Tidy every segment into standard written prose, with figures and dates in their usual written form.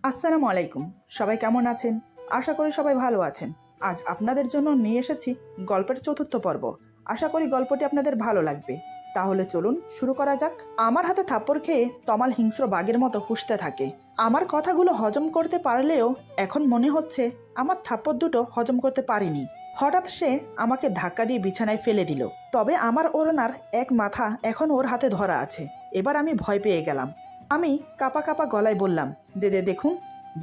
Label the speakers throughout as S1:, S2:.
S1: আসসালামু আলাইকুম। সবাই কেমন আছেন? আশা করি সবাই ভালো আছেন। আজ আপনাদের জন্য নিয়ে এসেছি গল্পের চতুর্থ পর্ব। আশা করি গল্পটি আপনাদের ভালো লাগবে। তাহলে চলুন শুরু করা যাক। আমার হাতে থাপ্পড় খেয়ে তমাল হিংস্র বাঘের মতো ফুঁসতে থাকে। আমার কথাগুলো হজম করতে পারলেও এখন মনে হচ্ছে আমার থাপ্পড় দুটো হজম করতে পারিনি। হঠাৎ সে আমাকে ধাক্কা দিয়ে বিছানায় ফেলে দিল। তবে আমার ওড়নার এক মাথা এখন ওর হাতে ধরা আছে। এবার আমি ভয় পেয়ে গেলাম। আমি কাপা কাপা গলায় বললাম, দেখুন,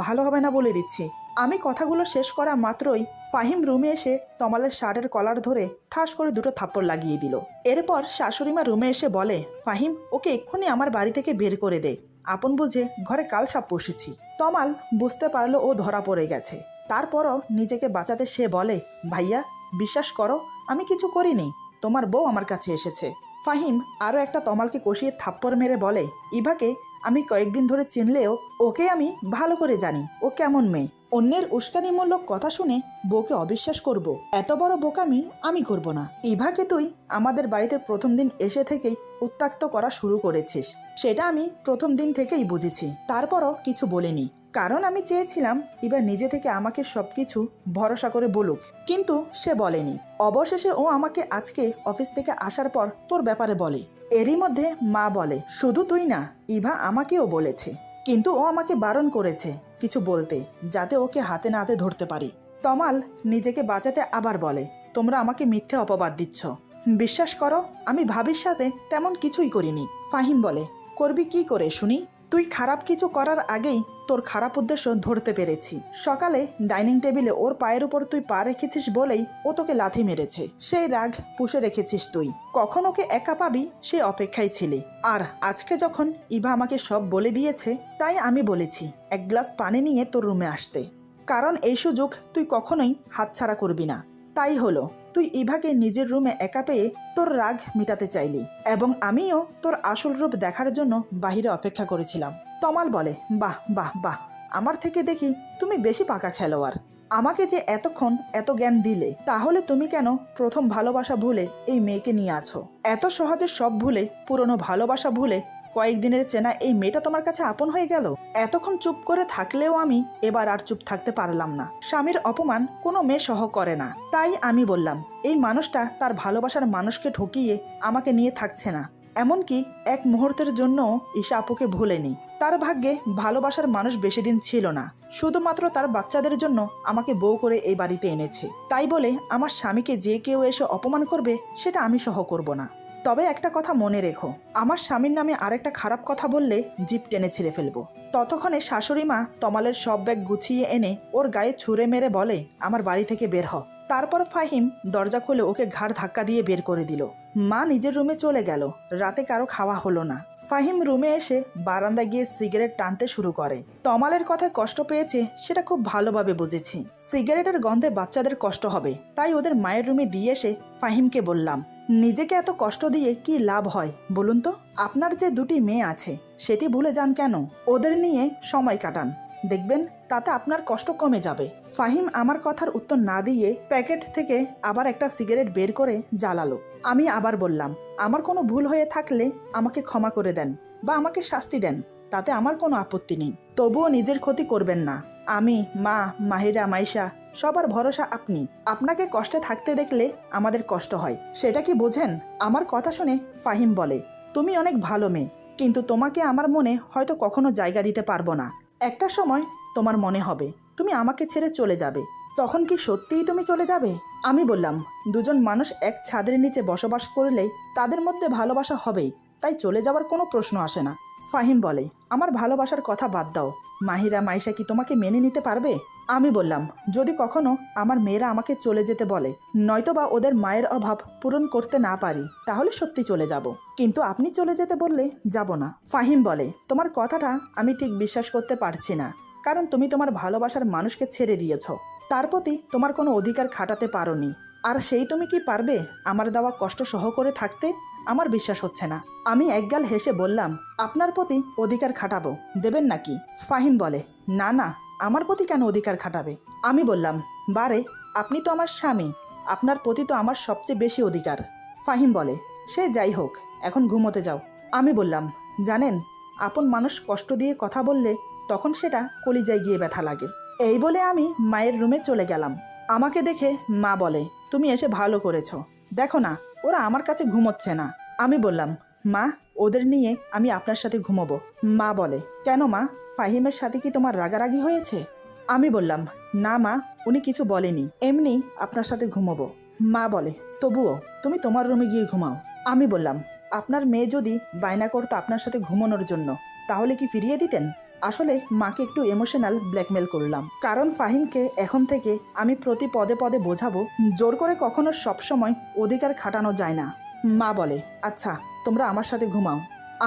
S1: ভালো হবে না বলে দিচ্ছি। আমি কথাগুলো শেষ করা মাত্রই ফাহিম রুমে এসে তমালের শার্টের কলার ধরে ঠাস করে দুটো থাপ্পড় লাগিয়ে দিল। এরপর শাশুড়িমা রুমে এসে বলে, ফাহিম, ওকে এক্ষুনি আমার বাড়ি থেকে বের করে দে। আপন বুঝে ঘরে কাল সাপ পুষেছি। তমাল বুঝতে পারলো ও ধরা পড়ে গেছে। তারপরও নিজেকে বাঁচাতে সে বলে, ভাইয়া, বিশ্বাস করো, আমি কিছু করিনি। তোমার বউ আমার কাছে এসেছে। ফাহিম আরও একটা তমালকে কষিয়ে থাপ্পড় মেরে বলে, ইভাকে আমি কয়েকদিন ধরে চিনলেও ওকে আমি ভালো করে জানি ও কেমন মেয়ে। অন্যের উস্কানিমূলক কথা শুনে বউকে অবিশ্বাস করব, এত বড় বোকামি আমি করব না। ইভাকে তুই আমাদের বাড়িতে প্রথম দিন এসে থেকেই উত্ত্যক্ত করা শুরু করেছিস, সেটা আমি প্রথম দিন থেকেই বুঝেছি। তারপরও কিছু বলিনি, কারণ আমি চেয়েছিলাম ইভা নিজে থেকে আমাকে সবকিছু ভরসা করে বলুক, কিন্তু সে বলেনি। অবশেষে ও আমাকে আজকে অফিস থেকে আসার পর তোর ব্যাপারে বলে। এরই মধ্যে মা বলে, শুধু তুই না, ইভা আমাকেও বলেছে, কিন্তু ও আমাকে বারণ করেছে কিছু বলতে, যাতে ওকে হাতে নাতে ধরতে পারি। তমাল নিজেকে বাঁচাতে আবার বলে, তোমরা আমাকে মিথ্যে অপবাদ দিচ্ছ। বিশ্বাস করো, আমি ভাবির সাথে তেমন কিছুই করিনি। ফাহিম বলে, করবি কি করে শুনি? তুই খারাপ কিছু করার আগেই তোর খারাপ উদ্দেশ্য ধরতে পেরেছি। সকালে ডাইনিং টেবিলে ওর পায়ের উপর তুই পা রেখেছিস বলেই ও তোকে লাথি মেরেছে। সেই রাগ পুষে রেখেছিস তুই। কখন ওকে একা পাবি সে অপেক্ষায় ছিলি। আর আজকে যখন ইভা আমাকে সব বলে দিয়েছে, তাই আমি বলেছি এক গ্লাস পানি নিয়ে তোর রুমে আসতে, কারণ এই সুযোগ তুই কখনোই হাতছাড়া করবি না। তাই হলো, তুই ইভাকে নিজের রুমে একা পেয়ে তোর রাগ মেটাতে চাইলি, এবং আমিও তোর আসল রূপ দেখার জন্য বাহিরে অপেক্ষা করেছিলাম। তমাল বলে, বাহ বাহ বাহ, আমার থেকে দেখি তুমি বেশি পাকা খেলোয়াড়। আমাকে যে এতক্ষণ এত জ্ঞান দিলে, তাহলে তুমি কেন প্রথম ভালোবাসা ভুলে এই মেয়েকে নিয়ে আছো? এত সহজে সব ভুলে, পুরনো ভালোবাসা ভুলে কয়েকদিনের চেনা এই মেয়েটা তোমার কাছে আপন হয়ে গেল? এতক্ষণ চুপ করে থাকলেও আমি এবার আর চুপ থাকতে পারলাম না। স্বামীর অপমান কোনো মেয়ে সহ করে না। তাই আমি বললাম, এই মানুষটা তার ভালোবাসার মানুষকে ঠকিয়ে আমাকে নিয়ে থাকছে না। এমনকি এক মুহূর্তের জন্য ঈশা আপুকে ভুলেনি। তার ভাগ্যে ভালোবাসার মানুষ বেশি দিন ছিল না। শুধুমাত্র তার বাচ্চাদের জন্য আমাকে বউ করে এই বাড়িতে এনেছে। তাই বলে আমার স্বামীকে যে কেউ এসে অপমান করবে, সেটা আমি সহ করব না। তবে একটা কথা মনে রেখো, আমার স্বামীর নামে আরেকটা খারাপ কথা বললে জিভ টেনে ছিঁড়ে ফেলবো। ততক্ষণে শাশুড়ি মা তমালের সব ব্যাগ গুছিয়ে এনে ওর গায়ে ছুঁড়ে মেরে বলে, আমার বাড়ি থেকে বের হ। তারপর ফাহিম দরজা খুলে ওকে ঘাড় ধাক্কা দিয়ে বের করে দিল। মা নিজের রুমে চলে গেল। রাতে কারো খাওয়া হলো না। ফাহিম রুমে এসে বারান্দায় গিয়ে সিগারেট টানতে শুরু করে। তমালের কথায় কষ্ট পেয়েছে সেটা খুব ভালোভাবে বুঝেছি। সিগারেটের গন্ধে বাচ্চাদের কষ্ট হবে, তাই ওদের মায়ের রুমে দিয়ে এসে ফাহিমকে বললাম, নিজেকে এত কষ্ট দিয়ে কি লাভ হয় বলুন তো? আপনার যে দুটি মেয়ে আছে সেটি ভুলে যান কেন? ওদের নিয়ে সময় কাটান, দেখবেন তাতে আপনার কষ্ট কমে যাবে। ফাহিম আমার কথার উত্তর না দিয়ে প্যাকেট থেকে আবার একটা সিগারেট বের করে জ্বালালো। আমি আবার বললাম, আমার কোনো ভুল হয়ে থাকলে আমাকে ক্ষমা করে দেন বা আমাকে শাস্তি দেন, তাতে আমার কোনো আপত্তি নেই। তবুও নিজের ক্ষতি করবেন না। আমি, মা, মাহিরা, মাইশা, সবার ভরসা আপনি। আপনাকে কষ্টে থাকতে দেখলে আমাদের কষ্ট হয়, সেটা কি বোঝেন? আমার কথা শুনে ফাহিম বলে, তুমি অনেক ভালো মেয়ে, কিন্তু তোমাকে আমার মনে হয়তো কখনো জায়গা দিতে পারবো না। একটা সময় তোমার মনে হবে তুমি আমাকে ছেড়ে চলে যাবে। তখন কি সত্যিই তুমি চলে যাবে? আমি বললাম, দুজন মানুষ এক ছাদের নিচে বসবাস করলে তাদের মধ্যে ভালোবাসা হবেই, তাই চলে যাওয়ার কোনো প্রশ্ন আসে না। ফাহিম বলে, আমার ভালোবাসার কথা বাদ দাও, মাহিরা, মাইশা কি তোমাকে মেনে নিতে পারবে? আমি বললাম, যদি কখনো আমার মেয়েরা আমাকে চলে যেতে বলে, নয়তোবা ওদের মায়ের অভাব পূরণ করতে না পারি, তাহলে সত্যি চলে যাব, কিন্তু আপনি চলে যেতে বললে যাব না। ফাহিম বলে, তোমার কথাটা আমি ঠিক বিশ্বাস করতে পারছি না, কারণ তুমি তোমার ভালোবাসার মানুষকে ছেড়ে দিয়েছ, তার প্রতি তোমার কোনো অধিকার খাটাতে পারোনি। আর সেই তুমি কি পারবে আমার দেওয়া কষ্ট সহ করে থাকতে? আমার বিশ্বাস হচ্ছে না। আমি একগাল হেসে বললাম, আপনার প্রতি অধিকার খাটাবো, দেবেন নাকি? ফাহিম বলে, না না, আমার প্রতি কেন অধিকার খাটাবে? আমি বললাম, বারে, আপনি তো আমার স্বামী, আপনার প্রতি তো আমার সবচেয়ে বেশি অধিকার। ফাহিম বলে, সে যাই হোক, এখন ঘুমোতে যাও। আমি বললাম, জানেন, আপন মানুষ কষ্ট দিয়ে কথা বললে তখন সেটা কলিজায় গিয়ে ব্যথা লাগে। এই বলে আমি মায়ের রুমে চলে গেলাম। আমাকে দেখে মা বলে, তুমি এসে ভালো করেছো, দেখো না ওরা আমার কাছে ঘুমোচ্ছে না। আমি বললাম, মা ওদের নিয়ে আমি আপনার সাথে ঘুমোবো। মা বলে, কেন মা, ফাহিমের সাথে কি তোমার রাগারাগি হয়েছে? আমি বললাম, না মা, উনি কিছু বলেনি, এমনি আপনার সাথে ঘুমোবো। মা বলে, তবুও তুমি তোমার রুমে গিয়ে ঘুমাও। আমি বললাম, আপনার মেয়ে যদি বায়না করতো আপনার সাথে ঘুমানোর জন্য, তাহলে কি ফিরিয়ে দিতেন? আসলে মাকে একটু ইমোশনাল ব্ল্যাকমেল করলাম, কারণ ফাহিমকে এখন থেকে আমি প্রতি পদে পদে বোঝাবো জোর করে কখনো সবসময় অধিকার খাটানো যায় না। মা বলে, আচ্ছা তোমরা আমার সাথে ঘুমাও।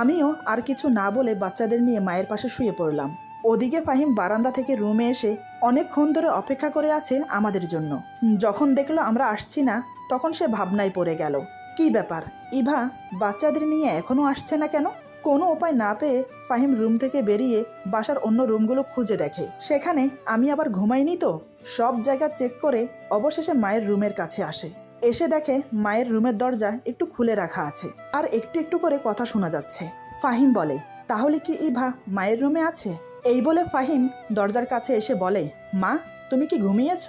S1: আমিও আর কিছু না বলে বাচ্চাদের নিয়ে মায়ের পাশে শুয়ে পড়লাম। ওদিকে ফাহিম বারান্দা থেকে রুমে এসে অনেকক্ষণ ধরে অপেক্ষা করে আছে আমাদের জন্য। যখন দেখলো আমরা আসছি না, তখন সে ভাবনায় পড়ে গেল, কি ব্যাপার, ইভা বাচ্চাদের নিয়ে এখনো আসছে না কেন? কোনো উপায় না পেয়ে ফাহিম রুম থেকে বেরিয়ে বাসার অন্য রুমগুলো খুঁজে দেখে, সেখানে আমি আবার ঘুমাইনি তো। সব জায়গা চেক করে অবশেষে মায়ের রুমের কাছে আসে। এসে দেখে মায়ের রুমের দরজা একটু খুলে রাখা আছে, আর একটু একটু করে কথা শোনা যাচ্ছে। ফাহিম বলে, তাহলে কি ইভা মায়ের রুমে আছে? এই বলে ফাহিম দরজার কাছে এসে বলে, মা তুমি কি ঘুমিয়েছ?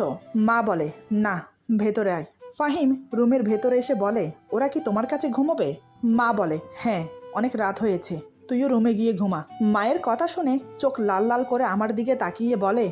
S1: মা বলে, না, ভেতরে আয়। ফাহিম রুমের ভেতরে এসে বলে, ওরা কি তোমার কাছে ঘুমোবে? মা বলে, হ্যাঁ, অনেক রাত হয়েছে, তুইও রুমে গিয়ে ঘুমা। মায়ের কথা শুনে চোখ লাল লাল করে আমার দিকে তাকিয়ে বলে,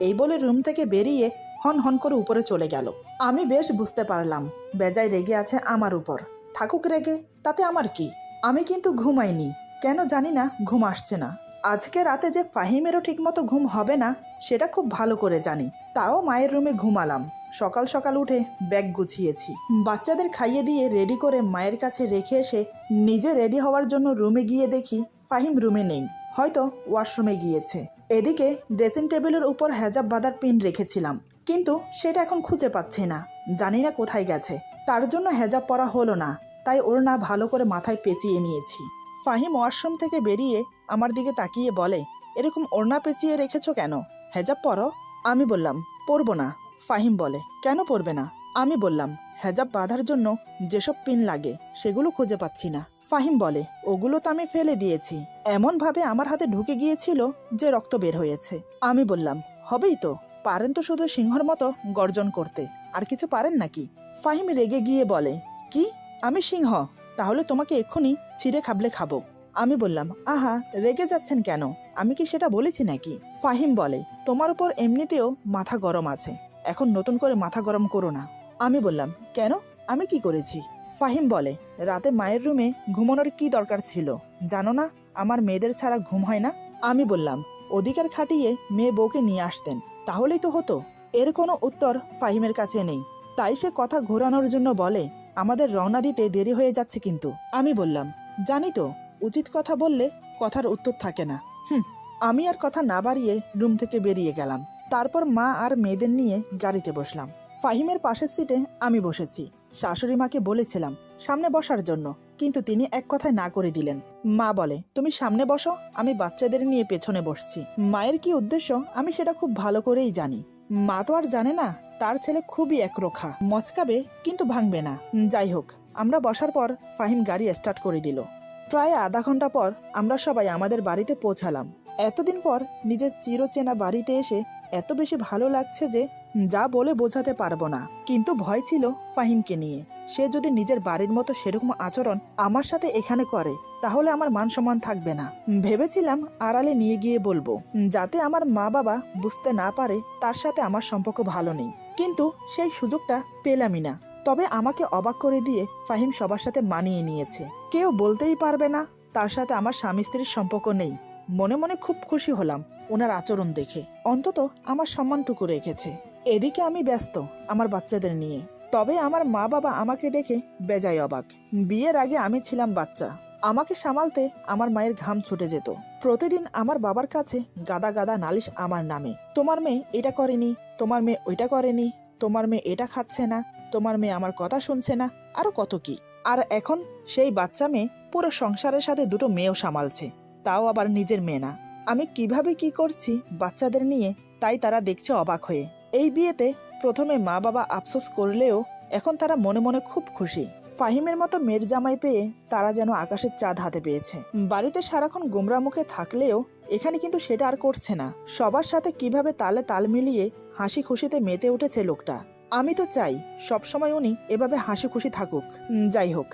S1: এই বলে রুম থেকে বেরিয়ে হন হন করে উপরে চলে গেল। আমি বেশ বুঝতে পারলাম বেজায় রেগে আছে আমার উপর। থাকুক রেগে, তাতে আমার কি? আমি কিন্তু ঘুমাইনি, কেন জানি না ঘুম আসছে না। আজকে রাতে যে ফাহিমেরও ঠিকমতো ঘুম হবে না সেটা খুব ভালো করে জানি, তাও মায়ের রুমে ঘুমালাম। সকাল সকাল উঠে ব্যাগ গুছিয়েছি, বাচ্চাদের খাইয়ে দিয়ে রেডি করে মায়ের কাছে রেখে এসে নিজে রেডি হওয়ার জন্য রুমে গিয়ে দেখি ফাহিম রুমে নেই, হয়তো ওয়াশরুমে গিয়েছে। এদিকে ড্রেসিং টেবিলের উপর হেজাব বাঁধার পিন রেখেছিলাম, কিন্তু সেটা এখন খুঁজে পাচ্ছি না, জানি না কোথায় গেছে। তার জন্য হেজাব পরা হলো না, তাই ওড়না ভালো করে মাথায় পেঁচিয়ে নিয়েছি। ফাহিম ওয়াশরুম থেকে বেরিয়ে আমার দিকে তাকিয়ে বলে, এরকম ওড়না পেঁচিয়ে রেখেছো কেন? হেজাব পরো। আমি বললাম, পরবো না। ফাহিম বলে, কেন পরবে না? আমি বললাম, হেজাব বাঁধার জন্য যেসব পিন লাগে সেগুলো খুঁজে পাচ্ছি না। ফাহিম বলে, ওগুলো তো আমি ফেলে দিয়েছি, এমনভাবে আমার হাতে ঢুকে গিয়েছিল যে রক্ত বের হয়েছে। আমি বললাম, হবেই তো, পারেন তো শুধু সিংহর মতো গর্জন করতে, আর কিছু পারেন নাকি? ফাহিম রেগে গিয়ে বলে, কি, আমি সিংহ? তাহলে তোমাকে এক্ষুনি ছিঁড়ে খাবলে খাবো। আমি বললাম, আহা, রেগে যাচ্ছেন কেন? আমি কি সেটা বলেছি নাকি? ফাহিম বলে, তোমার উপর এমনিতেও মাথা গরম আছে, এখন নতুন করে মাথা গরম করো না। আমি বললাম, কেন, আমি কি করেছি? ফাহিম বলে, রাতে মায়ের রুমে ঘুমানোর কি দরকার ছিল? জানো না আমার মেয়েদের ছাড়া ঘুম হয় না? আমি বললাম, অধিকার খাটিয়ে মেয়ে বউকে নিয়ে আসতেন, তাহলেই তো হতো। এর কোনো উত্তর ফাহিমের কাছে নেই, তাই সে কথা ঘোরানোর জন্য বলে, আমাদের রওনা দিতে দেরি হয়ে যাচ্ছে কিন্তু। আমি বললাম, জানি তো, উচিত কথা বললে কথার উত্তর থাকে না। আমি আর কথা না বাড়িয়ে রুম থেকে বেরিয়ে গেলাম। তারপর মা আর মেয়েদের নিয়ে গাড়িতে বসলাম। ফাহিমের পাশের সিটে আমি বসেছি। শাশুড়ি মাকে বলেছিলাম সামনে বসার জন্য, কিন্তু তিনি এক কথায় না করে দিলেন। মা বলে, তুমি সামনে বসো, আমি বাচ্চাদের নিয়ে পেছনে বসছি। মায়ের কি উদ্দেশ্য আমি সেটা খুব ভালো করেই জানি। মা তো আর জানে না তার ছেলে খুবই একরোখা, মচকাবে কিন্তু ভাঙবে না। যাই হোক, আমরা বসার পর ফাহিম গাড়ি স্টার্ট করে দিল। প্রায় আধা ঘন্টা পর আমরা সবাই আমাদের বাড়িতে পৌঁছালাম। এতদিন পর নিজের চিরচেনা বাড়িতে এসে এত বেশি ভালো লাগছে যে যা বলে বোঝাতে পারবো না। কিন্তু ভয় ছিল ফাহিমকে নিয়ে, সে যদি নিজের বাড়ির মতো সেরকম আচরণ আমার সাথে এখানে করে তাহলে আমার মান সম্মান থাকবে না। ভেবেছিলাম আড়ালে নিয়ে গিয়ে বলবো, যাতে আমার মা বাবা বুঝতে না পারে তার সাথে আমার সম্পর্ক ভালো নেই, কিন্তু সেই সুযোগটা পেলামই না। তবে আমাকে অবাক করে দিয়ে ফাহিম সবার সাথে মানিয়ে নিয়েছে, কেউ বলতেই পারবে না তার সাথে আমার স্বামী স্ত্রীর সম্পর্ক নেই। মনে মনে খুব খুশি হলাম ওনার আচরণ দেখে, অন্তত আমার সম্মানটুকু রেখেছে। এদিকে আমি ব্যস্ত আমার বাচ্চাদের নিয়ে, তবে আমার মা বাবা আমাকে দেখে বেজায় অবাক। বিয়ের আগে আমি ছিলাম বাচ্চা, আমাকে সামালতে আমার মায়ের ঘাম ছুটে যেত। প্রতিদিন আমার বাবার কাছে গাদা গাদা নালিশ আমার নামে, তোমার মেয়ে এটা করেনি, তোমার মেয়ে ওইটা করেনি, তোমার মেয়ে এটা খাচ্ছে না, তোমার মেয়ে আমার কথা শুনছে না, আরো কত কি। আর এখন সেই বাচ্চা মেয়ে পুরো সংসারের সাথে দুটো মেয়েও সামালছে, তাও আবার নিজের মেয়ে না। আমি কিভাবে কি করছি বাচ্চাদের নিয়ে, তাই তারা দেখছে অবাক হয়ে। এই বিয়েতে প্রথমে মা বাবা আফসোস করলেও এখন তারা মনে মনে খুব খুশি। ফাহিমের মতো মেয়ের জামাই পেয়ে তারা যেন আকাশের চাঁদ হাতে পেয়েছে। বাড়িতে সারাক্ষণ গোমরা মুখে থাকলেও এখানে কিন্তু সেটা আর করছে না। সবার সাথে কিভাবে তালে তাল মিলিয়ে হাসি খুশিতে মেতে উঠেছে লোকটা। আমি তো চাই সবসময় উনি এভাবে হাসি খুশি থাকুক। যাই হোক,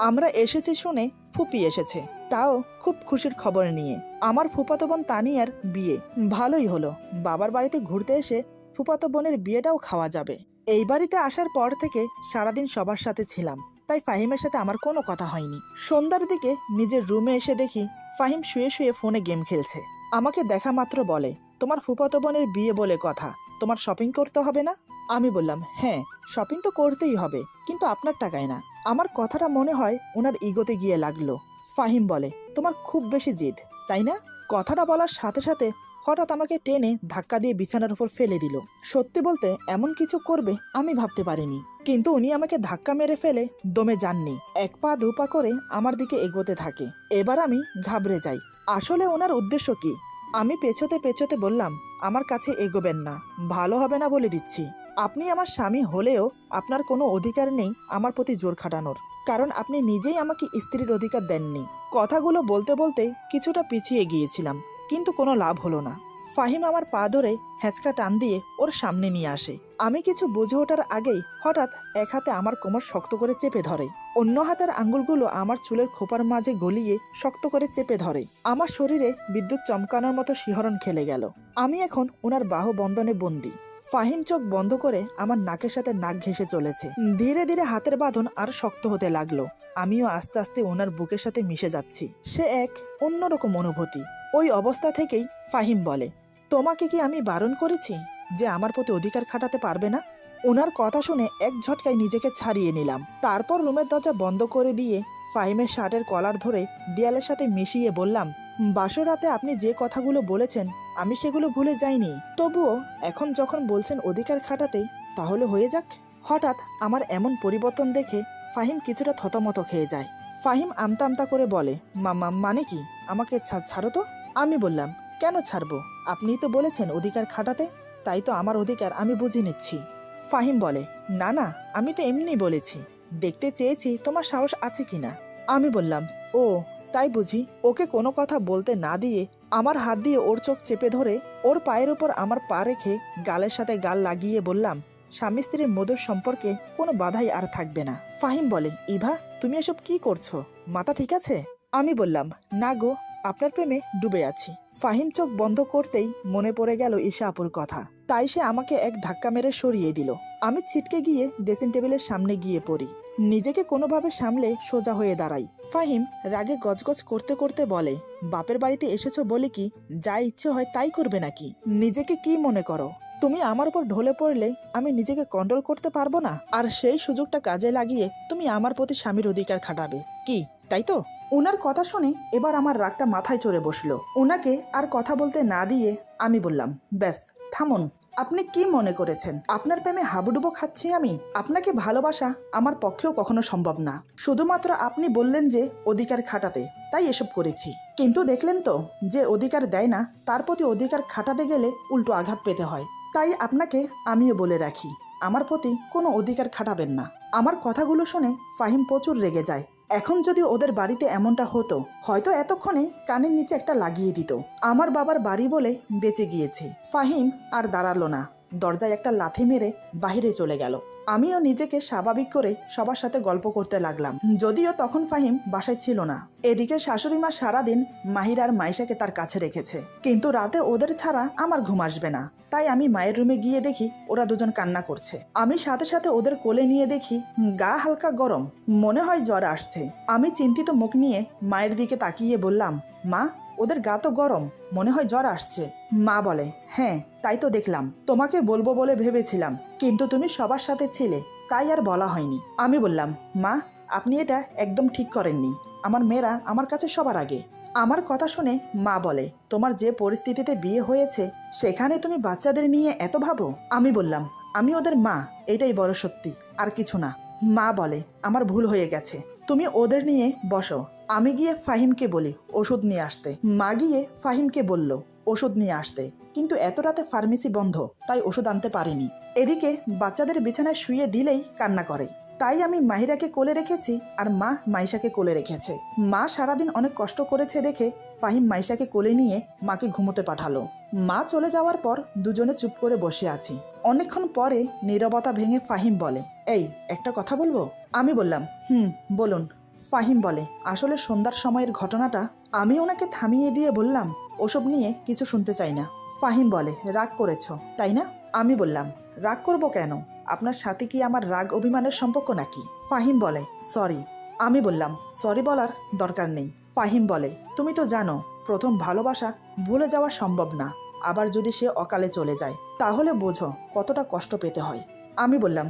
S1: আমরা এসেছি শুনে ফুপি এসেছে, তাও খুব খুশির খবর নিয়ে। আমার ফুফাতো বোন তানিয়ার বিয়ে। ভালোই হলো, বাবার বাড়িতে ঘুরতে এসে ফুফাতো বোনের বিয়েটাও খাওয়া যাবে। এই বাড়িতে আসার পর থেকে সারাদিন সবার সাথে ছিলাম, তাই ফাহিমের সাথে আমার কোনো কথা হয়নি। সন্ধ্যার দিকে নিজের রুমে এসে দেখি ফাহিম শুয়ে শুয়ে ফোনে গেম খেলছে। আমাকে দেখা মাত্র বলে, তোমার ফুফাতো বোনের বিয়ে বলে কথা, তোমার শপিং করতে হবে না? আমি বললাম, হ্যাঁ শপিং তো করতেই হবে, কিন্তু আপনার টাকায় না। আমার কথাটা মনে হয় ওনার ইগোতে গিয়ে লাগলো। ফাহিম বলে, তোমার খুব বেশি জিদ, তাই না? কথাটা বলার সাথে সাথে হঠাৎ আমাকে টেনে ধাক্কা দিয়ে বিছানার উপর ফেলে দিল। সত্যি বলতে এমন কিছু করবে আমি ভাবতে পারিনি, কিন্তু উনি আমাকে ধাক্কা মেরে ফেলে দমে যাননি, এক পা দু পা করে আমার দিকে এগোতে থাকে। এবার আমি ঘাবড়ে যাই, আসলে ওনার উদ্দেশ্য কি? আমি পেছোতে পেছোতে বললাম, আমার কাছে এগোবেন না, ভালো হবে না বলে দিচ্ছি। আপনি আমার স্বামী হলেও আপনার কোনো অধিকার নেই আমার প্রতি জোর খাটানোর, কারণ আপনি নিজেই আমাকে স্ত্রীর অধিকার দেননি। কথাগুলো বলতে বলতে কিছুটা পিছিয়ে গিয়েছিলাম, কিন্তু কোনো লাভ হলো না। ফাহিম আমার পা ধরে হ্যাঁচকা টান দিয়ে ওর সামনে নিয়ে আসে। আমি কিছু বুঝে ওঠার আগেই হঠাৎ এক হাতে আমার কোমর শক্ত করে চেপে ধরে, অন্য হাতের আঙ্গুলগুলো আমার চুলের খোপার মাঝে গলিয়ে শক্ত করে চেপে ধরে। আমার শরীরে বিদ্যুৎ চমকানোর মতো শিহরণ খেলে গেল। আমি এখন ওনার বাহু বন্ধনে বন্দী। ফাহিম চোখ বন্ধ করে আমার নাকের সাথে নাক ঘেঁষে চলেছে। ধীরে ধীরে হাতের বাঁধন আর শক্ত হতে লাগলো। আমিও আস্তে আস্তে ওনার বুকের সাথে মিশে যাচ্ছি। সে এক অন্যরকম অনুভূতি। ওই অবস্থা থেকেই ফাহিম বলে, তোমাকে কি আমি বারণ করেছি যে আমার প্রতি অধিকার খাটাতে পারবে না? ওনার কথা শুনে এক ঝটকায় নিজেকে ছাড়িয়ে নিলাম। তারপর রুমের দরজা বন্ধ করে দিয়ে ফাহিমের শার্টের কলার ধরে দেয়ালের সাথে মিশিয়ে বললাম, বাসর রাতে আপনি যে কথাগুলো বলেছেন আমি সেগুলো ভুলে যাইনি, তবুও এখন যখন বলছেন অধিকার খাটাতে, তাহলে হয়ে যাক। হঠাৎ আমার এমন পরিবর্তন দেখে ফাহিম কিছুটা থতমত খেয়ে যায়। ফাহিম আমতা আমতা করে বলে, মামা মানে কি? আমাকে ছাড়ো তো। আমি বললাম, কেন ছাড়বো? আপনিই তো বলেছেন অধিকার খাটাতে, তাই তো আমার অধিকার আমি বুঝে নিচ্ছি। ফাহিম বলে, না না, আমি তো এমনি বলেছি, দেখতে চেয়েছি তোমার সাহস আছে কিনা। আমি বললাম, ও তাই বুঝি? ওকে কোনো কথা বলতে না দিয়ে আমার হাত দিয়ে ওর চোখ চেপে ধরে ওর পায়ের উপর আমার পা রেখে গালের সাথে গাল লাগিয়ে বললাম, স্বামী স্ত্রীর মধুর সম্পর্কে কোনো বাধাই আর থাকবে না। ফাহিম বলে, ইভা তুমি এসব কি করছো? মাথা ঠিক আছে? আমি বললাম, না গো, আপনার প্রেমে ডুবে আছি। ফাহিম চোখ বন্ধ করতেই মনে পড়ে গেল ঈশা আপুর কথা, তাই সে আমাকে এক ধাক্কা মেরে সরিয়ে দিল। আমি ছিটকে গিয়ে ড্রেসিং টেবিলের সামনে গিয়ে পড়ি। নিজেকে কোনোভাবে সামলে সোজা হয়ে দাঁড়াই। ফাহিম রাগে গজগজ করতে করতে বলে, বাপের বাড়িতে এসেছো বলে কি যা ইচ্ছে হয় তাই করবে নাকি? নিজেকে কি মনে করো? তুমি আমার উপর ঢলে পড়লে আমি নিজেকে কন্ট্রোল করতে পারবো না, আর সেই সুযোগটা কাজে লাগিয়ে তুমি আমার প্রতি স্বামীর অধিকার খাটাবে কি, তাই তো? উনার কথা শুনে এবার আমার রাগটা মাথায় চড়ে বসলো। উনাকে আর কথা বলতে না দিয়ে আমি বললাম, ব্যাস থামুন। আপনি কি মনে করেছেন আপনার প্রেমে হাবুডুবো খাচ্ছি আমি? আপনাকে ভালোবাসা আমার পক্ষেও কখনো সম্ভব না। শুধুমাত্র আপনি বললেন যে অধিকার খাটাতে, তাই এসব করেছি। কিন্তু দেখলেন তো, যে অধিকার দেয় না তার প্রতি অধিকার খাটাতে গেলে উল্টো আঘাত পেতে হয়। তাই আপনাকে আমিও বলে রাখি, আমার প্রতি কোনো অধিকার খাটাবেন না। আমার কথাগুলো শুনে ফাহিম প্রচুর রেগে যায়। এখন যদি ওদের বাড়িতে এমনটা হতো, হয়তো এতক্ষণে কানের নিচে একটা লাগিয়ে দিত। আমার বাবার বাড়ি বলে বেঁচে গিয়েছে। ফাহিম আর দাঁড়ালো না, দরজায় একটা লাথি মেরে বাহিরে চলে গেল। আমিও নিজেকে স্বাভাবিক করে সবার সাথে গল্প করতে লাগলাম, যদিও তখন ফাহিম বাসায় ছিল না। এদিকে শাশুড়ি মা সারাদিন মাহির আর মাইশাকে তার কাছে রেখেছে, কিন্তু রাতে ওদের ছাড়া আমার ঘুম আসবে না। তাই আমি মায়ের রুমে গিয়ে দেখি ওরা দুজন কান্না করছে। আমি সাথে সাথে ওদের কোলে নিয়ে দেখি গা হালকা গরম, মনে হয় জ্বর আসছে। আমি চিন্তিত মুখ নিয়ে মায়ের দিকে তাকিয়ে বললাম, মা ওদের গা তো গরম, মনে হয় জ্বর আসছে। মা বলে, হ্যাঁ তাই তো দেখলাম, তোমাকে বলবো বলে ভেবেছিলাম, কিন্তু তুমি সবার সাথে ছিলে তাই আর বলা হয়নি। আমি বললাম, মা আপনি এটা একদম ঠিক করেননি, আমার মেয়েরা আমার কাছে সবার আগে। আমার কথা শুনে মা বলে, তোমার যে পরিস্থিতিতে বিয়ে হয়েছে সেখানে তুমি বাচ্চাদের নিয়ে এত ভাবো? আমি বললাম, আমি ওদের মা, এটাই বড় সত্যি, আর কিছু না। মা বলে, আমার ভুল হয়ে গেছে, তুমি ওদের নিয়ে বসো, আমি গিয়ে ফাহিমকে বলি ওষুধ নিয়ে আসতে। মা গিয়ে ফাহিমকে বলল ওষুধ নিয়ে আসতে, কিন্তু এত রাতে ফার্মেসি বন্ধ, তাই ওষুধ আনতে পারিনি। এদিকে বাচ্চাদের বিছানায় শুয়ে দিলেই কান্না করে। তাই আমি মাহিরাকে কোলে রেখেছি আর মা মাইশাকে কোলে রেখেছে। মা সারাদিন অনেক কষ্ট করেছে দেখে ফাহিম মাইশাকে কোলে নিয়ে মাকে ঘুমোতে পাঠালো। মা চলে যাওয়ার পর দুজনে চুপ করে বসে আছি। অনেকক্ষণ পরে নীরবতা ভেঙে ফাহিম বলে, এই একটা কথা বলবো? আমি বললাম, বলুন। ফাহিম বলে, আসলে সন্ধ্যার সময়ের ঘটনাটা। আমি ওনাকে থামিয়ে দিয়ে বললাম, ওসব নিয়ে কিছু শুনতে চাই না। ফাহিম বলে, রাগ করেছো তাই না? আমি বললাম, রাগ করব কেন? আপনার সাথে কি আমার রাগ অভিমানের সম্পর্ক নাকি? ফাহিম বলে, সরি। আমি বললাম, সরি বলার দরকার নেই। ফাহিম বলে, তুমি তো জানো প্রথম ভালোবাসা ভুলে যাওয়া সম্ভব না, আবার যদি সে অকালে চলে যায় তাহলে বোঝো কতটা কষ্ট পেতে হয়। আমি বললাম,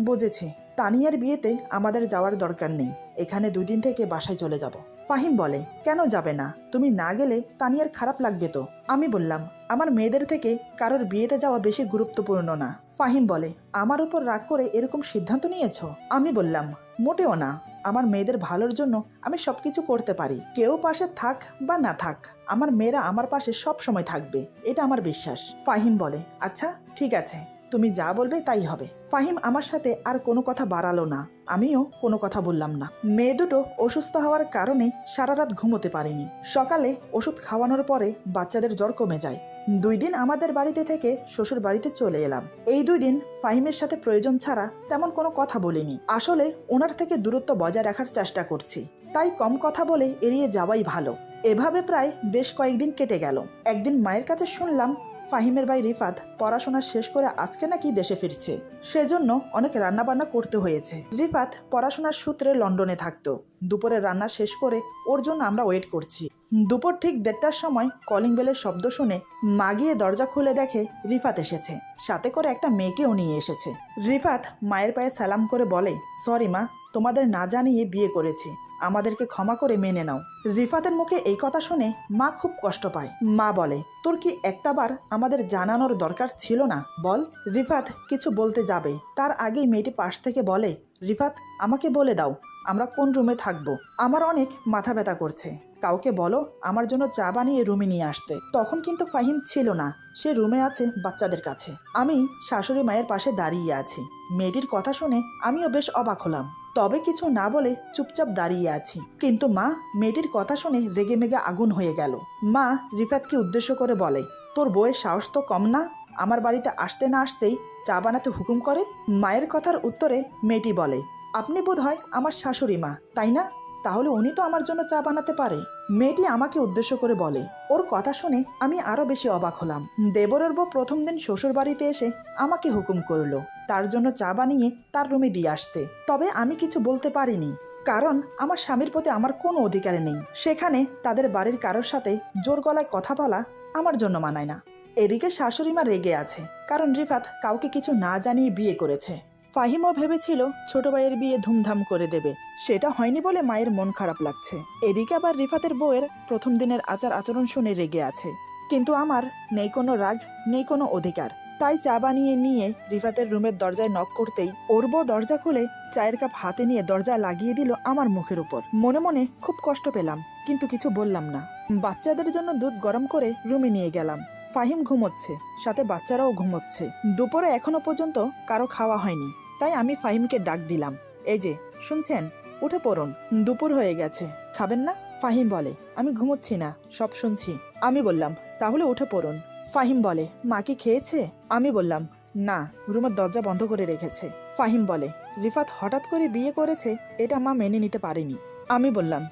S1: বুঝেছি। তানিয়ার বিয়েতে আমাদের যাওয়ার দরকার নেই, এখানে 2 দিন থেকে বাসায় চলে যাব। ফাহিম বলে, কেন যাবে না? তুমি না গেলে তানিয়ার খারাপ লাগবে তো। আমি বললাম, আমার মেয়েদের থেকে কারোর বিয়েতে যাওয়া বেশি গুরুত্বপূর্ণ না। ফাহিম বলে, আমার উপর রাগ করে এরকম সিদ্ধান্ত নিয়েছ? আমি বললাম, মোটেও না। আমার মেয়েদের ভালোর জন্য আমি সবকিছু করতে পারি, কেউ পাশে থাক বা না থাক আমার মেয়েরা আমার পাশে সব সময় থাকবে, এটা আমার বিশ্বাস। ফাহিম বলে, আচ্ছা ঠিক আছে, তুমি যা বলবে তাই হবে। ফাহিম আমার সাথে আর কোনো কথা বাড়ালো না, আমিও কোনো কথা বললাম না। মেয়ে দুটো অসুস্থ হওয়ার কারণে সারা রাত ঘুমোতে পারিনি। সকালে ওষুধ খাওয়ানোর পরে বাচ্চাদের জ্বর কমে যায়। 2 দিন আমাদের বাড়িতে থেকে শ্বশুর বাড়িতে চলে এলাম। এই 2 দিন ফাহিমের সাথে প্রয়োজন ছাড়া তেমন কোনো কথা বলিনি। আসলে ওনার থেকে দূরত্ব বজায় রাখার চেষ্টা করছি, তাই কম কথা বলে এড়িয়ে যাওয়াই ভালো। এভাবে প্রায় বেশ কয়েকদিন কেটে গেল। একদিন মায়ের কাছে শুনলাম ফাহিমের ভাই রিফাত পড়াশোনা শেষ করে আজকে নাকি দেশে ফিরছে, সেজন্য অনেক রান্নাবান্না করতে হয়েছে। রিফাত পড়াশোনার সূত্রে লন্ডনে থাকতো। দুপুরে রান্না শেষ করে ওর জন্য আমরা ওয়েট করছি। দুপুর ঠিক 1:30টার সময় কলিং বেলের শব্দ শুনে মা গিয়ে দরজা খুলে দেখে রিফাত এসেছে, সাথে করে একটা মেয়েকেও নিয়ে এসেছে। রিফাত মায়ের পায়ে সালাম করে বলে, সরি মা, তোমাদের না জানিয়ে বিয়ে করেছি, আমাদেরকে ক্ষমা করে মেনে নাও। রিফাতের মুখে এই কথা শুনে মা খুব কষ্ট পায়। মা বলে, তোর কি একটাবার আমাদের জানানোর দরকার ছিল না? বল। রিফাত কিছু বলতে যাবে তার আগেই মেয়েটি পাশ থেকে বলে, রিফাত আমাকে বলে দাও আমরা কোন রুমে থাকবো, আমার অনেক মাথা ব্যথা করছে, কাউকে বলো আমার জন্য চা বানিয়ে রুমে নিয়ে আসতে। তখন কিন্তু ফাহিম ছিল না, সে রুমে আছে বাচ্চাদের কাছে। আমি শাশুড়ি মায়ের পাশে দাঁড়িয়ে আছি। মেয়েটির কথা শুনে আমিও বেশ অবাক হলাম, তবে কিছু না বলে চুপচাপ দাঁড়িয়ে আছি। কিন্তু মা মেয়েটির কথা শুনে রেগে মেগে আগুন হয়ে গেল। মা রিফাতকে উদ্দেশ্য করে বলে, তোর বউয়ের সাহস তো কম না, আমার বাড়িতে আসতে না আসতেই চা বানাতে হুকুম করে। মায়ের কথার উত্তরে মেয়েটি বলে, আপনি বোধহয় আমার শাশুড়ি মা তাই না? তাহলে উনি তো আমার জন্য চা বানাতে পারে। মেয়েটি আমাকে উদ্দেশ্য করে বলে। ওর কথা শুনে আমি আরো বেশি অবাক হলাম। দেবরের বউ প্রথম দিন শ্বশুর বাড়িতে এসে আমাকে হুকুম করলো তার জন্য চা বানিয়ে তার রুমে দিয়ে আসতে। তবে আমি কিছু বলতে পারিনি, কারণ আমার স্বামীর প্রতি আমার কোনো অধিকার নেই। সেখানে তাদের বাড়ির কারোর সাথে জোর গলায় কথা বলা আমার জন্য মানায় না। এদিকে শাশুড়ি মা রেগে আছে, কারণ রিফাত কাউকে কিছু না জানিয়ে বিয়ে করেছে। ফাহিমও ভেবেছিল ছোট ভাইয়ের বিয়ে ধুমধাম করে দেবে, সেটা হয়নি বলে মায়ের মন খারাপ লাগছে। এদিকে আবার রিফাতের বউয়ের প্রথম দিনের আচার আচরণ শুনে রেগে আছে, কিন্তু আমার নেই কোনো রাগ, নেই কোনো অধিকার। তাই চা বানিয়ে নিয়ে রিফাতের রুমের দরজায় নক করতেই ওর বউ দরজা খুলে চায়ের কাপ হাতে নিয়ে দরজা লাগিয়ে দিল আমার মুখের উপর। মনে মনে খুব কষ্ট পেলাম, কিন্তু কিছু বললাম না। বাচ্চাদের জন্য দুধ গরম করে রুমে নিয়ে গেলাম। ফাহিম ঘুমোচ্ছে, সাথে বাচ্চারাও ঘুমোচ্ছে। দুপুরে এখনো পর্যন্ত কারো খাওয়া হয়নি, তাই আমি ফাহিমকে ডাক দিলাম, এই যে শুনছেন, উঠে পড়ুন, দুপুর হয়ে গেছে, খাবেন না? ফাহিম বলে, আমি ঘুমোচ্ছি না, সব শুনছি। আমি বললাম, তাহলে উঠে পড়ুন। ফাহিম বলে, মা কি খেয়েছে? আমি বললাম, না, রুমের দরজা বন্ধ করে রেখেছে। ফাহিম বলে, রিফাত হঠাৎ করে বিয়ে করেছে, এটা মা মেনে নিতে পারেনি। আমি বললাম,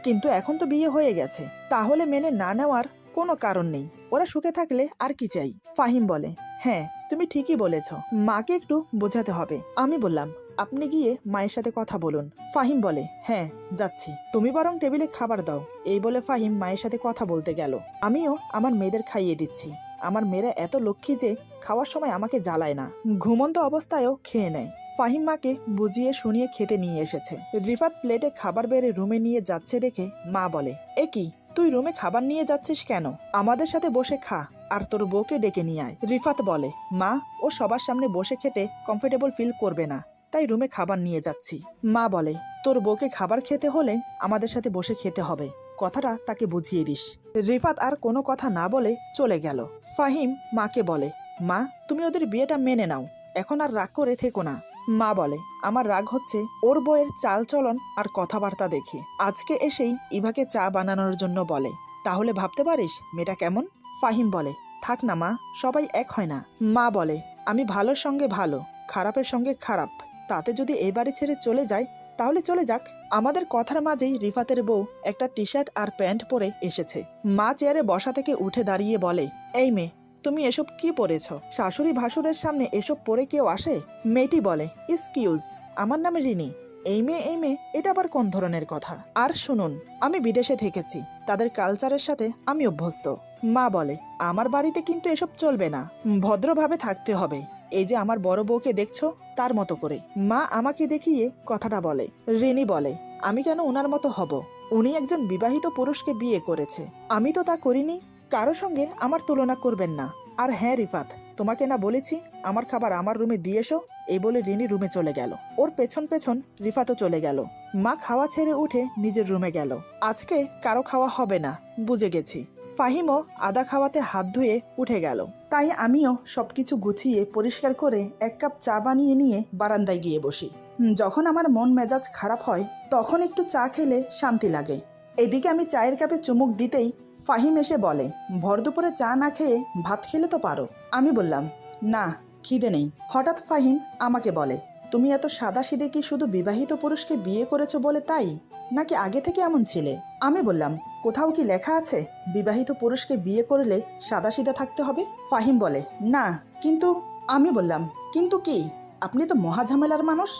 S1: কিন্তু এখন তো বিয়ে হয়ে গেছে, তাহলে মেনে না নেওয়ার কোনো কারণ নেই, ওরা সুখে থাকলে আর কি চাই। ফাহিম বলে, হ্যাঁ তুমি ঠিকই বলেছ, মাকে একটু বোঝাতে হবে। আমি বললাম, আপনি গিয়ে মায়ের সাথে কথা বলুন। ফাহিম বলে, হ্যাঁ যাচ্ছি, তুমি বরং টেবিলে খাবার দাও। এই বলে ফাহিম মায়ের সাথে কথা বলতে গেল। আমিও আমার মেয়েদের খাইয়ে দিচ্ছি। আমার মেয়েরা এত লক্ষ্মী যে খাওয়ার সময় আমাকে জ্বালায় না, ঘুমন্ত অবস্থায়ও খেয়ে নেয়। ফাহিম মাকে বুঝিয়ে শুনিয়ে খেতে নিয়ে এসেছে। রিফাত প্লেটে খাবার বেড়ে রুমে নিয়ে যাচ্ছে দেখে মা বলে, এ কি, তুই রুমে খাবার নিয়ে যাচ্ছিস কেন? আমাদের সাথে বসে খা, আর তোর বউকে ডেকে নিয়ে আয়। রিফাত বলে, মা ও সবার সামনে বসে খেতে কমফোর্টেবল ফিল করবে না, তাই রুমে খাবার নিয়ে যাচ্ছি। মা বলে, তোর বউকে খাবার খেতে হলে আমাদের সাথে বসে খেতে হবে, কথাটা তাকে বুঝিয়ে দিস। রিফাত আর কোনো কথা না বলে চলে গেল। ফাহিম মাকে বলে, মা তুমি ওদের বিয়েটা মেনে নাও, এখন আর রাগ করে থেকো না, মা বলে, আমার রাগ হচ্ছে ওর বউয়ের চালচলন আর কথাবার্তা দেখে। আজকে এসেই ইভাকে চা বানানোর জন্য বলে। তাহলে ভাবতে পারিস মেয়েটা কেমন? ফাহিম বলে, থাক না মা, সবাই এক হয় না। মা বলে, আমি ভালোর সঙ্গে ভালো, খারাপের সঙ্গে খারাপ। তাতে যদি এই বাড়ি ছেড়ে চলে যায় তাহলে চলে যাক। আমাদের কথার মাঝেই রিফাতের বউ একটা টি শার্ট আর প্যান্ট পরে এসেছে। মা চেয়ারে বসা থেকে উঠে দাঁড়িয়ে বলে, এই মেয়ে, তুমি এসব কি পরেছ? শাশুড়ি ভাসুরের সামনে এসব পরে কেউ আসে? মেয়েটি বলে, এক্সকিউজ, আমার নাম রিনি। এই মেয়ে, এটা আবার কোন ধরনের কথা? আর শুনুন, আমি বিদেশে থেকেছি, তাদের কালচারের সাথে আমি অভ্যস্ত। মা বলে, আমার বাড়িতে কিন্তু এসব চলবে না, ভদ্রভাবে থাকতে হবে। এই যে আমার বড় বউকে দেখছো, তার মতো করে। মা আমাকে দেখিয়ে কথাটা বলে। রিনি বলে, আমি কেন ওনার মতো হব? উনি একজন বিবাহিত পুরুষকে বিয়ে করেছে, আমি তো তা করিনি। কারো সঙ্গে আমার তুলনা করবেন না। আর হ্যাঁ রিফাত, তোমাকে না বলেছি আমার খাবার আমার রুমে দিয়ে এসো? এই বলে রিনি রুমে চলে গেল। ওর পেছন পেছন রিফাতও চলে গেল। মা খাওয়া ছেড়ে উঠে নিজের রুমে গেল। আজকে কারো খাওয়া হবে না, বুঝে গেছি। ফাহিমও আদা খাওয়াতে হাত ধুয়ে উঠে গেল। তাই আমিও সবকিছু গুছিয়ে পরিষ্কার করে এক কাপ চা বানিয়ে নিয়ে বারান্দায় গিয়ে বসি। যখন আমার মন মেজাজ খারাপ হয় তখন একটু চা খেলে শান্তি লাগে। এদিকে আমি চায়ের কাপে চুমুক দিতেই ফাহিম এসে বলে, ভর দুপুরে চা না খেয়ে ভাত খেলে তো পারো। আমি বললাম, না, খিদে নেই। হঠাৎ ফাহিম আমাকে বলে, তুমি এত সাদাসিধে কি শুধু বিবাহিত পুরুষকে বিয়ে করেছো বলে তাই, নাকি আগে থেকে এমন ছিলে? আমি বললাম, কোথাও কি লেখা আছে বিবাহিত পুরুষকে বিয়ে করলে সাদাসিধে থাকতে হবে? ফাহিম বলে, না কিন্তু। আমি বললাম, কিন্তু কি? আপনি তো মহাঝামেলার মানুষ।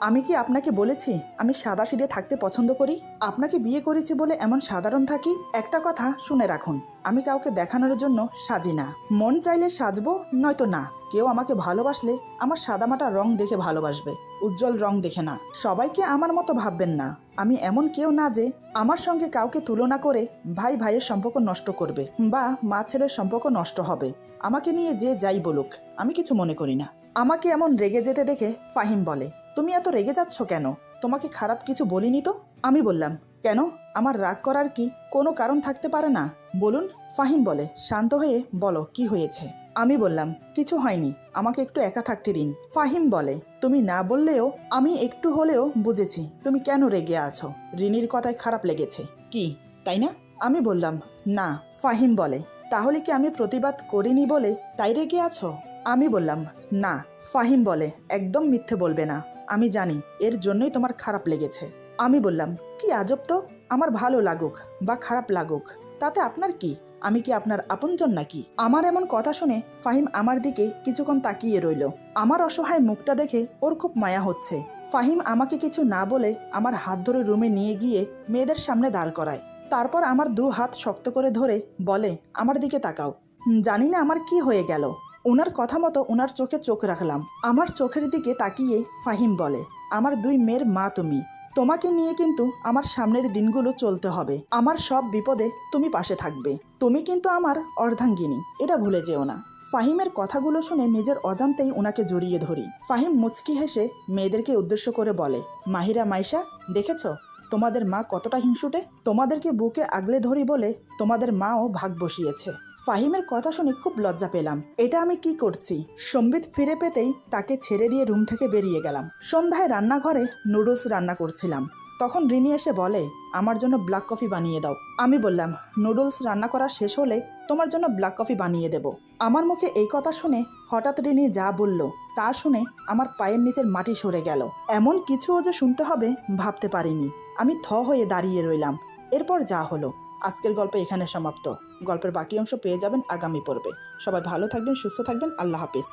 S1: আমি কি আপনাকে বলেছি আমি সাদাসিধে থাকতে পছন্দ করি? আপনাকে বিয়ে করেছি বলে এমন সাধারণ থাকি? একটা কথা শুনে রাখুন, আমি কাউকে দেখানোর জন্য সাজি না। মন চাইলে সাজবো, নয়তো না। কেউ আমাকে ভালোবাসলে আমার সাদামাটা রং দেখে ভালোবাসবে, উজ্জ্বল রং দেখে না। সবাইকে আমার মতো ভাববেন না। আমি এমন কেউ না যে আমার সঙ্গে কাউকে তুলনা করে ভাই ভাইয়ের সম্পর্ক নষ্ট করবে বা মা ছেলের সম্পর্ক নষ্ট হবে। আমাকে নিয়ে যে যাই বলুক, আমি কিছু মনে করি না। আমাকে এমন রেগে যেতে দেখে ফাহিম বলে, তুমি এত রেগে যাচ্ছ কেন? তোমাকে খারাপ কিছু বলিনি তো। আমি বললাম, কেন? আমার রাগ করার কি কোনো কারণ থাকতে পারে না? বলুন। ফাহিম বলে, শান্ত হয়ে বলো কি হয়েছে। আমি বললাম, কিছু হয়নি, আমাকে একটু একা থাকতে দিন। ফাহিম বলে, তুমি না বললেও আমি একটু হলেও বুঝেছি তুমি কেন রেগে আছো। রিনির কথায় খারাপ লেগেছে কি, তাই না? আমি বললাম, না। ফাহিম বলে, তাহলে কি আমি প্রতিবাদ করিনি বলে তাই রেগে আছো? আমি বললাম, না। ফাহিম বলে, একদম মিথ্যে বলবে না, আমি জানি এর জন্যই তোমার খারাপ লেগেছে। আমি বললাম, কি আজব তো, আমার ভালো লাগুক বা খারাপ লাগুক তাতে আপনার কি? আমি কি আপনার আপনজন নাকি? আমার এমন কথা শুনে ফাহিম আমার দিকে কিছুক্ষণ তাকিয়ে রইল। আমার অসহায় মুখটা দেখে ওর খুব মায়া হচ্ছে। ফাহিম আমাকে কিছু না বলে আমার হাত ধরে রুমে নিয়ে গিয়ে মেয়েদের সামনে দাঁড় করায়। তারপর আমার দু হাত শক্ত করে ধরে বলে, আমার দিকে তাকাও। জানি না আমার কি হয়ে গেল। ওনার কথা মতো ওনার চোখে চোখ রাখলাম। আমার চোখের দিকে তাকিয়ে ফাহিম বলে, আমার দুই মেয়ের মা তুমি। তোমাকে নিয়ে কিন্তু আমার সামনের দিনগুলো চলতে হবে। আমার সব বিপদে তুমি পাশে থাকবে। তুমি কিন্তু আমার অর্ধাঙ্গিনী, এটা ভুলে যেও না। ফাহিমের কথাগুলো শুনে নিজের অজান্তেই ওনাকে জড়িয়ে ধরি। ফাহিম মুচকি হেসে মেয়েদেরকে উদ্দেশ্য করে বলে, মাহিরা, মাইশা, দেখেছ তোমাদের মা কতটা হিংসুটে? তোমাদেরকে বুকে আগলে ধরি বলে তোমাদের মাও ভাগ বসিয়েছে। ফাহিমের কথা শুনে খুব লজ্জা পেলাম। এটা আমি কি করছি? সম্বিত ফিরে পেতেই তাকে ছেড়ে দিয়ে রুম থেকে বেরিয়ে গেলাম। সন্ধ্যায় রান্নাঘরে নুডলস রান্না করছিলাম। তখন রিনি এসে বলে, আমার জন্য ব্ল্যাক কফি বানিয়ে দাও। আমি বললাম, নুডলস রান্না করা শেষ হলে তোমার জন্য ব্ল্যাক কফি বানিয়ে দেব। আমার মুখে এই কথা শুনে হঠাৎ রিনি যা বলল তা শুনে আমার পায়ের নিচের মাটি সরে গেল। এমন কিছুও যে শুনতে হবে ভাবতে পারিনি। আমি থ হয়ে দাঁড়িয়ে রইলাম। এরপর যা হলো। আজকের গল্প এখানে সমাপ্ত। গল্পের বাকি অংশ পেয়ে যাবেন আগামী পর্বে। সবাই ভালো থাকবেন, সুস্থ থাকবেন। আল্লাহ হাফিজ।